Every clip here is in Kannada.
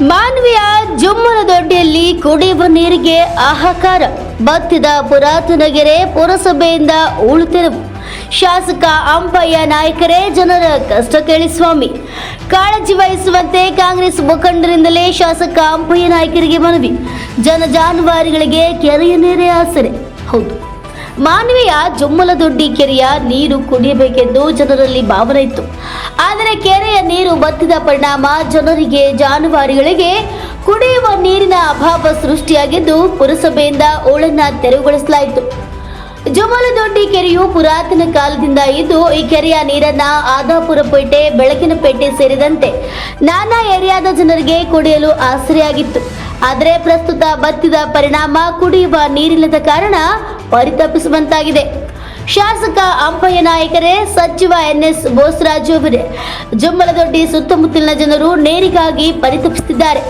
ಮಾನ್ವಿಯ ಜುಮ್ಮನದೊಡ್ಡಿಯಲ್ಲಿ ಕುಡಿಯುವ ನೀರಿಗೆ ಹಾಹಾಕಾರ. ಬತ್ತಿದ ಪುರಾತನ ಕೆರೆ ಪುರಸಭೆಯಿಂದ ಹೂಳು ತೆರವು. ಶಾಸಕ ಅಂಪಯ್ಯ ನಾಯಕರೇ ಜನರ ಕಷ್ಟ ಕೇಳಿ ಸ್ವಾಮಿ. ಕಾಳಜಿ ವಹಿಸುವಂತೆ ಕಾಂಗ್ರೆಸ್ ಮುಖಂಡರಿಂದಲೇ ಶಾಸಕ ಅಂಪಯ್ಯ ನಾಯಕರಿಗೆ ಮನವಿ. ಜಾನುವಾರುಗಳಿಗೆ ಕೆರೆಯ ನೀರೇ ಆಸರೆ. ಹೌದು, ಮಾನ್ವಿಯ ಜುಮ್ಮಲದೊಡ್ಡಿ ಕೆರೆಯ ನೀರು ಕುಡಿಯಬೇಕೆಂದು ಜನರಲ್ಲಿ ಭಾವನೆ ಇತ್ತು. ಆದರೆ ಕೆರೆಯ ನೀರು ಬತ್ತಿದ ಪರಿಣಾಮ ಜನರಿಗೆ ಜಾನುವಾರುಗಳಿಗೆ ಕುಡಿಯುವ ನೀರಿನ ಅಭಾವ ಸೃಷ್ಟಿಯಾಗಿದ್ದು ಪುರಸಭೆಯಿಂದ ಹೂಳನ್ನು ತೆರವುಗೊಳಿಸಲಾಯಿತು. ಜುಮ್ಮಲದೊಡ್ಡಿ ಕೆರೆಯು ಪುರಾತನ ಕಾಲದಿಂದ ಇದ್ದು ಈ ಕೆರೆಯ ನೀರನ್ನ ಆದಾಪುರಪೇಟೆ, ಬೆಳಕಿನಪೇಟೆ ಸೇರಿದಂತೆ ನಾನಾ ಏರಿಯಾದ ಜನರಿಗೆ ಕುಡಿಯಲು ಆಸರೆಯಾಗಿತ್ತು. ಆದರೆ ಪ್ರಸ್ತುತ ಬತ್ತಿದ ಪರಿಣಾಮ ಕುಡಿಯುವ ನೀರಿಲ್ಲದ ಕಾರಣ ಪರಿತಪಿಸುವಂತಾಗಿದೆ. ಶಾಸಕ ಅಂಪಯ್ಯ ನಾಯಕರೇ, ಸಚಿವ NS ಬೋಸರಾಜು ಅವರೇ, ಜುಮ್ಮಲದೊಡ್ಡಿ ಸುತ್ತಮುತ್ತಲಿನ ಜನರು ನೀರಿಗಾಗಿ ಪರಿತಪಿಸುತ್ತಿದ್ದಾರೆ.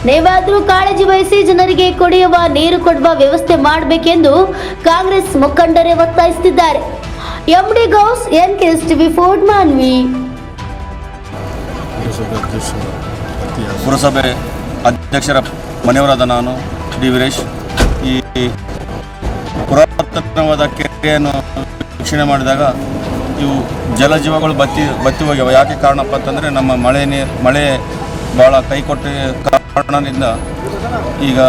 ನೀವಾದರೂ ಕಾಳಜಿ ವಹಿಸಿ ಜನರಿಗೆ ಕುಡಿಯುವ ನೀರು ಕೊಡುವ ವ್ಯವಸ್ಥೆ ಮಾಡಬೇಕೆಂದು ಕಾಂಗ್ರೆಸ್ ಮುಖಂಡರೇ ಒತ್ತಾಯಿಸುತ್ತಿದ್ದಾರೆ. MD Ghouse, NKSTV4 Manvi. ಪುರಸಭೆ ಅಧ್ಯಕ್ಷರ ಮನೆಯವರಾದ ನಾನು ಡಿ ವೀರೇಶ್ ಈ ಪುರಾತನವಾದ ಕೆರೆಯನ್ನು ವೀಕ್ಷಣೆ ಮಾಡಿದಾಗ ಇವು ಜಲಜೀವಗಳು ಬತ್ತಿ ಹೋಗ್ಯಾವ. ಯಾಕೆ ಕಾರಣಪ್ಪ ಅಂತಂದರೆ ನಮ್ಮ ಮಳೆ ಭಾಳ ಕೈಕೊಟ್ಟ ಕಾರಣದಿಂದ ಈಗ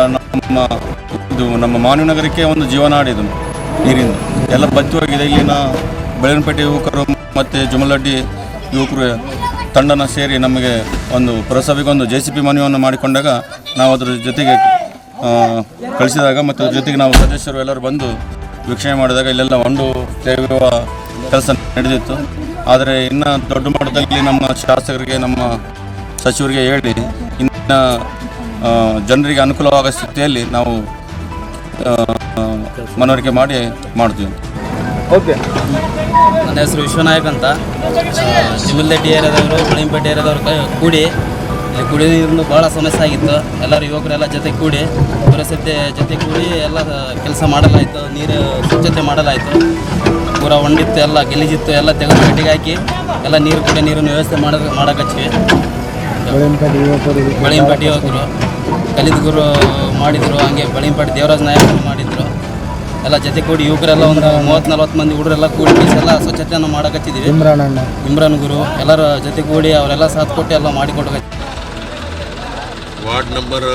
ನಮ್ಮ ಮಾನವನಗರಕ್ಕೆ ಒಂದು ಜೀವನಾಡಿದು ನೀರಿಂದ ಎಲ್ಲ ಬತ್ತಿ ಹೋಗಿದೆ. ಇಲ್ಲಿನ ಬೆಳಗಿನಪೇಟೆ ಯುವಕರು ಮತ್ತು ಜುಮ್ಮಲದೊಡ್ಡಿ ಯುವಕರು ತಂಡನ ಸೇರಿ ನಮಗೆ ಒಂದು ಪುರಸಭೆಗೆ ಒಂದು JCB ಮನವಿಯನ್ನು ಮಾಡಿಕೊಂಡಾಗ ನಾವು ಅದರ ಜೊತೆಗೆ ಕಳಿಸಿದಾಗ ಮತ್ತು ಅದ್ರ ಜೊತೆಗೆ ನಾವು ಸದಸ್ಯರು ಎಲ್ಲರೂ ಬಂದು ವೀಕ್ಷಣೆ ಮಾಡಿದಾಗ ಇಲ್ಲೆಲ್ಲ ಹೊಂಡು ತೆಗೆಯುವ ಕೆಲಸ ನಡೆದಿತ್ತು. ಆದರೆ ಇನ್ನು ದೊಡ್ಡ ಮಟ್ಟದಲ್ಲಿ ನಮ್ಮ ಶಾಸಕರಿಗೆ, ನಮ್ಮ ಸಚಿವರಿಗೆ ಹೇಳಿ ಇನ್ನು ಜನರಿಗೆ ಅನುಕೂಲವಾಗೋ ಸ್ಥಿತಿಯಲ್ಲಿ ನಾವು ಮನವರಿಕೆ ಮಾಡ್ತೀವಿ. ಓಕೆ, ನನ್ನ ಹೆಸರು ವಿಶ್ವನಾಯಕ್ ಅಂತ. ಜುಮ್ಮಲದೊಡ್ಡಿ ಏರಿಯಾದವರು, ಬೆಳಗಿನಪೇಟೆ ಏರಿಯಾದವರು ಕೂಡಿ ಇಲ್ಲಿ ಕುಡಿಯೋ ನೀರಿನ ಭಾಳ ಸಮಸ್ಯೆ ಆಗಿತ್ತು. ಎಲ್ಲರೂ ಯುವಕರೆಲ್ಲ ಜೊತೆ ಕೂಡಿ ಪುರಸಭೆ ಜೊತೆ ಕೂಡಿ ಎಲ್ಲ ಕೆಲಸ ಮಾಡಲಾಯಿತು. ನೀರು ಸ್ವಚ್ಛತೆ ಮಾಡಲಾಯಿತು. ಪೂರ ಹೊಂಡಿತ್ತು, ಎಲ್ಲ ಗಲೀಜಿತ್ತು, ಎಲ್ಲ ತೆಗೆದು ಕಟ್ಟಿಗೆ ಹಾಕಿ ಎಲ್ಲ ಕುಡಿಯೋ ನೀರಿನ ವ್ಯವಸ್ಥೆ ಮಾಡೋಕಚ್ಚಿವಿ. ಬೆಳಗಿನಪೇಟೆ ಯುವಕರು ಕಲಿದಗುರು ಮಾಡಿದರು, ಹಂಗೆ ಬೆಳಗಿನಪೇಟೆ ದೇವರಾಜ ನಾಯಕರು ಮಾಡಿದರು. ಎಲ್ಲ ಜೊತೆ ಕೂಡಿ ಯುವಕರೆಲ್ಲ ಒಂದು 30-40 ಮಂದಿ ಹುಡುಗರೆಲ್ಲ ಕೂಡಿ ಎಲ್ಲ ಸ್ವಚ್ಛತೆಯನ್ನು ಮಾಡೋಕತ್ತಿದ್ದೀವಿ. ಇಮ್ರಾನ್ ಗುರು ಎಲ್ಲರ ಜೊತೆ ಕೂಡಿ ಅವರೆಲ್ಲ ಸಾಥ್ ಕೊಟ್ಟು ಎಲ್ಲ ಮಾಡಿಕೊಟ್ಟು. ವಾರ್ಡ್ ನಂಬರ್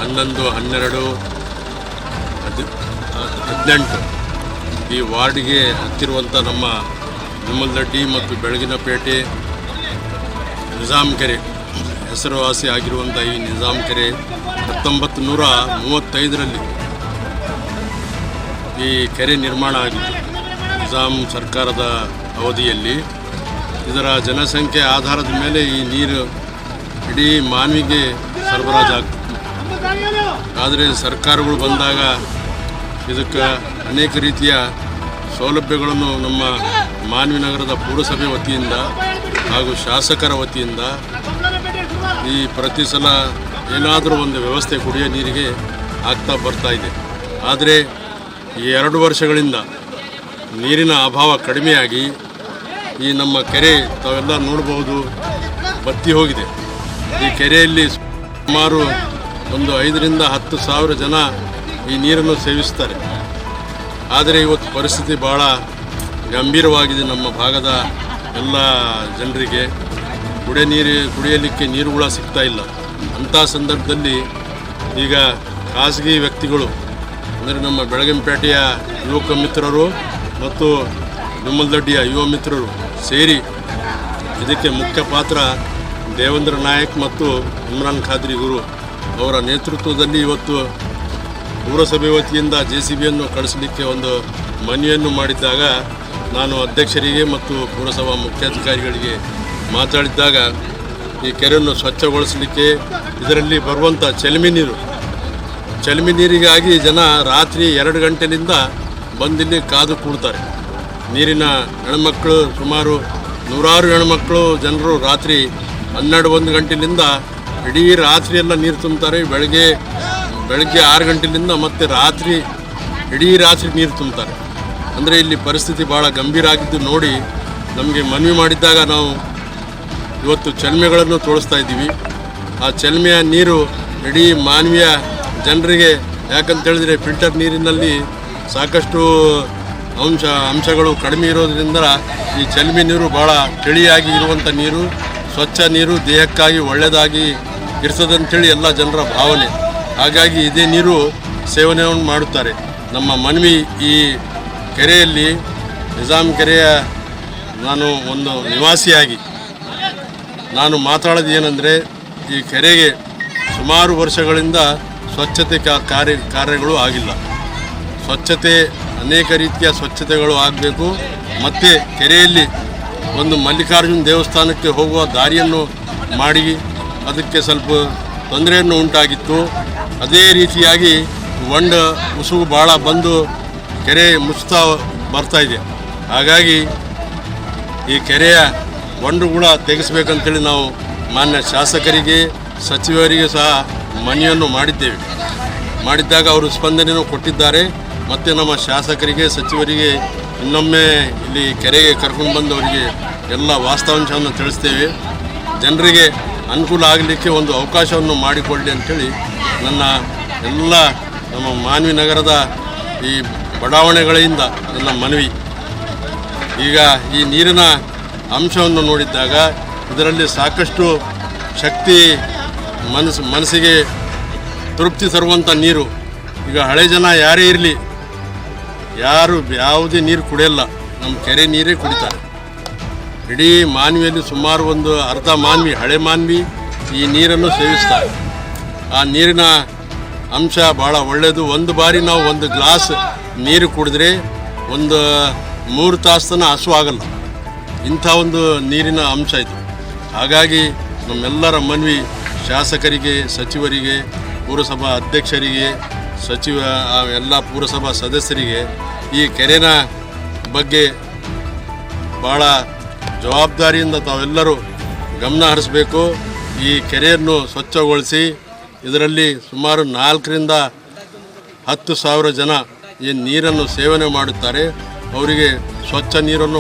11, 12, 18 ಈ ವಾರ್ಡ್ಗೆ ಹತ್ತಿರುವಂಥ ನಮ್ಮ ಜುಮ್ಮಲದೊಡ್ಡಿ ಮತ್ತು ಬೆಳಗಿನಪೇಟೆ ನಿಜಾಮ್ ಕೆರೆ, ಹೆಸರುವಾಸಿ ಆಗಿರುವಂಥ ಈ ನಿಜಾಮ್ ಕೆರೆ 1935ರಲ್ಲಿ ಈ ಕೆರೆ ನಿರ್ಮಾಣ ಆಗಿತ್ತು. ನಿಜಾಮ್ ಸರ್ಕಾರದ ಅವಧಿಯಲ್ಲಿ ಇದರ ಜನಸಂಖ್ಯೆ ಆಧಾರದ ಮೇಲೆ ಈ ನೀರು ಇಡೀ ಮಾನ್ವಿಗೆ ಸರಬರಾಜಾಗ್ತಿತ್ತು. ಆದರೆ ಸರ್ಕಾರಗಳು ಬಂದಾಗ ಇದಕ್ಕೆ ಅನೇಕ ರೀತಿಯ ಸೌಲಭ್ಯಗಳನ್ನು ನಮ್ಮ ಮಾನ್ವಿ ನಗರದ ಪುರಸಭೆ ವತಿಯಿಂದ ಹಾಗೂ ಶಾಸಕರ ವತಿಯಿಂದ ಈ ಪ್ರತಿ ಸಲ ಏನಾದರೂ ಒಂದು ವ್ಯವಸ್ಥೆ ಕುಡಿಯೋ ನೀರಿಗೆ ಆಗ್ತಾ ಬರ್ತಾ ಇದೆ. ಆದರೆ ಈ 2 ವರ್ಷಗಳಿಂದ ನೀರಿನ ಅಭಾವ ಕಡಿಮೆಯಾಗಿ ಈ ನಮ್ಮ ಕೆರೆ ತಾವೆಲ್ಲ ನೋಡ್ಬೋದು ಬತ್ತಿ ಹೋಗಿದೆ. ಈ ಕೆರೆಯಲ್ಲಿ ಸುಮಾರು ಒಂದು 5,000 to 10,000 ಜನ ಈ ನೀರನ್ನು ಸೇವಿಸ್ತಾರೆ. ಆದರೆ ಇವತ್ತು ಪರಿಸ್ಥಿತಿ ಭಾಳ ಗಂಭೀರವಾಗಿದೆ. ನಮ್ಮ ಭಾಗದ ಎಲ್ಲ ಜನರಿಗೆ ಕುಡಿಯಲಿಕ್ಕೆ ನೀರುಗಳ ಸಿಗ್ತಾ ಇಲ್ಲ. ಅಂಥ ಸಂದರ್ಭದಲ್ಲಿ ಈಗ ಖಾಸಗಿ ವ್ಯಕ್ತಿಗಳು ಅಂದರೆ ನಮ್ಮ ಬೆಳಗಿನಪೇಟೆಯ ಯುವಕ ಮಿತ್ರರು ಮತ್ತು ಜುಮ್ಮಲದೊಡ್ಡಿಯ ಯುವ ಮಿತ್ರರು ಸೇರಿ ಇದಕ್ಕೆ ಮುಖ್ಯ ಪಾತ್ರ ದೇವೇಂದ್ರ ನಾಯಕ್ ಮತ್ತು ಇಮ್ರಾನ್ ಖಾದ್ರಿ ಗುರು ಅವರ ನೇತೃತ್ವದಲ್ಲಿ ಇವತ್ತು ಪುರಸಭೆ ವತಿಯಿಂದ JCBಯನ್ನು ಕಳಿಸಲಿಕ್ಕೆ ಒಂದು ಮನವಿಯನ್ನು ಮಾಡಿದ್ದಾಗ ನಾನು ಅಧ್ಯಕ್ಷರಿಗೆ ಮತ್ತು ಪುರಸಭಾ ಮುಖ್ಯಾಧಿಕಾರಿಗಳಿಗೆ ಮಾತಾಡಿದ್ದಾಗ ಈ ಕೆರೆಯನ್ನು ಸ್ವಚ್ಛಗೊಳಿಸಲಿಕ್ಕೆ ಇದರಲ್ಲಿ ಬರುವಂಥ ಚಲಮಿ ನೀರಿಗಾಗಿ ಜನ ರಾತ್ರಿ 2 ಗಂಟೆಯಿಂದ ಬಂದಿಲ್ಲಿ ಕಾದು ಕೂಡ್ತಾರೆ. ನೀರಿನ ಹೆಣ್ಮಕ್ಳು ಸುಮಾರು 100 ಹೆಣ್ಮಕ್ಳು ಜನರು ರಾತ್ರಿ 12-1 ಗಂಟೆಯಿಂದ ಇಡೀ ರಾತ್ರಿ ಎಲ್ಲ ನೀರು ತುಂಬ್ತಾರೆ. ಬೆಳಗ್ಗೆ 6 ಗಂಟೆಯಿಂದ ಮತ್ತೆ ಇಡೀ ರಾತ್ರಿ ನೀರು ತುಂಬ್ತಾರೆ. ಅಂದರೆ ಇಲ್ಲಿ ಪರಿಸ್ಥಿತಿ ಭಾಳ ಗಂಭೀರ ಆಗಿದ್ದು ನೋಡಿ ನಮಗೆ ಮನವಿ ಮಾಡಿದ್ದಾಗ ನಾವು ಇವತ್ತು ಚಲ್ಮೆಗಳನ್ನು ತೋರಿಸ್ತಾ ಇದ್ದೀವಿ. ಆ ಚೆಲ್ಮೆಯ ನೀರು ಇಡೀ ಮಾನವೀಯ ಜನರಿಗೆ, ಯಾಕಂತೇಳಿದರೆ ಫಿಲ್ಟರ್ ನೀರಿನಲ್ಲಿ ಸಾಕಷ್ಟು ಅಂಶಗಳು ಕಡಿಮೆ ಇರೋದ್ರಿಂದ ಈ ಚೆಲ್ಮೆ ನೀರು ಭಾಳ ತಿಳಿಯಾಗಿ ಇರುವಂಥ ನೀರು, ಸ್ವಚ್ಛ ನೀರು, ದೇಹಕ್ಕಾಗಿ ಒಳ್ಳೆಯದಾಗಿ ಇರ್ತದಂಥೇಳಿ ಎಲ್ಲ ಜನರ ಭಾವನೆ. ಹಾಗಾಗಿ ಇದೇ ನೀರು ಸೇವನೆಯನ್ನು ಮಾಡುತ್ತಾರೆ. ನಮ್ಮ ಮನವಿ, ಈ ಕೆರೆಯಲ್ಲಿ ನಿಜಾಮ್ ಕೆರೆಯ ನಾನು ಒಂದು ನಿವಾಸಿಯಾಗಿ ನಾನು ಮಾತಾಡೋದು ಏನಂದರೆ, ಈ ಕೆರೆಗೆ ಸುಮಾರು ವರ್ಷಗಳಿಂದ ಸ್ವಚ್ಛತೆ ಕಾರ್ಯಗಳು ಆಗಿಲ್ಲ. ಸ್ವಚ್ಛತೆ, ಅನೇಕ ರೀತಿಯ ಸ್ವಚ್ಛತೆಗಳು ಆಗಬೇಕು. ಮತ್ತು ಕೆರೆಯಲ್ಲಿ ಒಂದು ಮಲ್ಲಿಕಾರ್ಜುನ ದೇವಸ್ಥಾನಕ್ಕೆ ಹೋಗುವ ದಾರಿಯನ್ನು ಮಾಡಿ ಅದಕ್ಕೆ ಸ್ವಲ್ಪ ತೊಂದರೆಯನ್ನು ಉಂಟಾಗಿತ್ತು. ಅದೇ ರೀತಿಯಾಗಿ ಹೊಂಡ ಉಸುಗು ಭಾಳ ಬಂದು ಕೆರೆ ಮುಚ್ತಾ ಬರ್ತಾಯಿದೆ. ಹಾಗಾಗಿ ಈ ಕೆರೆಯ ಹೊಂಡು ಕೂಡ ತೆಗೆಸಬೇಕಂತೇಳಿ ನಾವು ಮಾನ್ಯ ಶಾಸಕರಿಗೆ, ಸಚಿವರಿಗೆ ಸಹ ಮನವಿಯನ್ನು ಮಾಡಿದ್ದಾಗ ಅವರು ಸ್ಪಂದನೆಯನ್ನು ಕೊಟ್ಟಿದ್ದಾರೆ. ಮತ್ತು ನಮ್ಮ ಶಾಸಕರಿಗೆ, ಸಚಿವರಿಗೆ ಇನ್ನೊಮ್ಮೆ ಇಲ್ಲಿ ಕೆರೆಗೆ ಕರ್ಕೊಂಡು ಬಂದು ಅವರಿಗೆ ಎಲ್ಲ ವಾಸ್ತವಾಂಶವನ್ನು ತಿಳಿಸ್ತೇವೆ. ಜನರಿಗೆ ಅನುಕೂಲ ಆಗಲಿಕ್ಕೆ ಒಂದು ಅವಕಾಶವನ್ನು ಮಾಡಿಕೊಳ್ಳಿ ಅಂಥೇಳಿ ನಮ್ಮ ಮಾನ್ವಿ ನಗರದ ಈ ಬಡಾವಣೆಗಳಿಂದ ನನ್ನ ಮನವಿ. ಈಗ ಈ ನೀರಿನ ಅಂಶವನ್ನು ನೋಡಿದ್ದಾಗ ಇದರಲ್ಲಿ ಸಾಕಷ್ಟು ಶಕ್ತಿ, ಮನಸ್ಸಿಗೆ ತೃಪ್ತಿ ತರುವಂಥ ನೀರು. ಈಗ ಹಳೆ ಜನ ಯಾರೇ ಇರಲಿ, ಯಾವುದೇ ನೀರು ಕುಡಿಯಲ್ಲ, ನಮ್ಮ ಕೆರೆ ನೀರೇ ಕುಡಿತಾರೆ. ಇಡೀ ಮಾನ್ವಿಯಲ್ಲಿ ಸುಮಾರು ಒಂದು ಅರ್ಧ ಮಾನ್ವಿ, ಹಳೆ ಮಾನ್ವಿ ಈ ನೀರನ್ನು ಸೇವಿಸ್ತಾರೆ. ಆ ನೀರಿನ ಅಂಶ ಭಾಳ ಒಳ್ಳೆಯದು. ಒಂದು ಬಾರಿ ನಾವು ಒಂದು ಗ್ಲಾಸ್ ನೀರು ಕುಡಿದ್ರೆ ಒಂದು 3 ತಾಸು ತನಕ ಹಸು ಆಗಲ್ಲ. ಇಂಥ ಒಂದು ನೀರಿನ ಅಂಶ ಇದು. ಹಾಗಾಗಿ ನಮ್ಮೆಲ್ಲರ ಮನವಿ, ಶಾಸಕರಿಗೆ, ಸಚಿವರಿಗೆ, ಪುರಸಭಾ ಅಧ್ಯಕ್ಷರಿಗೆ, ಎಲ್ಲ ಪುರಸಭಾ ಸದಸ್ಯರಿಗೆ ಈ ಕೆರೆನ ಬಗ್ಗೆ ಭಾಳ ಜವಾಬ್ದಾರಿಯಿಂದ ತಾವೆಲ್ಲರೂ ಗಮನ ಹರಿಸಬೇಕು. ಈ ಕೆರೆಯನ್ನು ಸ್ವಚ್ಛಗೊಳಿಸಿ ಇದರಲ್ಲಿ ಸುಮಾರು 4ರಿಂದ 10 ಸಾವಿರ ಜನ ಈ ನೀರನ್ನು ಸೇವನೆ ಮಾಡುತ್ತಾರೆ. ಅವರಿಗೆ ಸ್ವಚ್ಛ ನೀರನ್ನು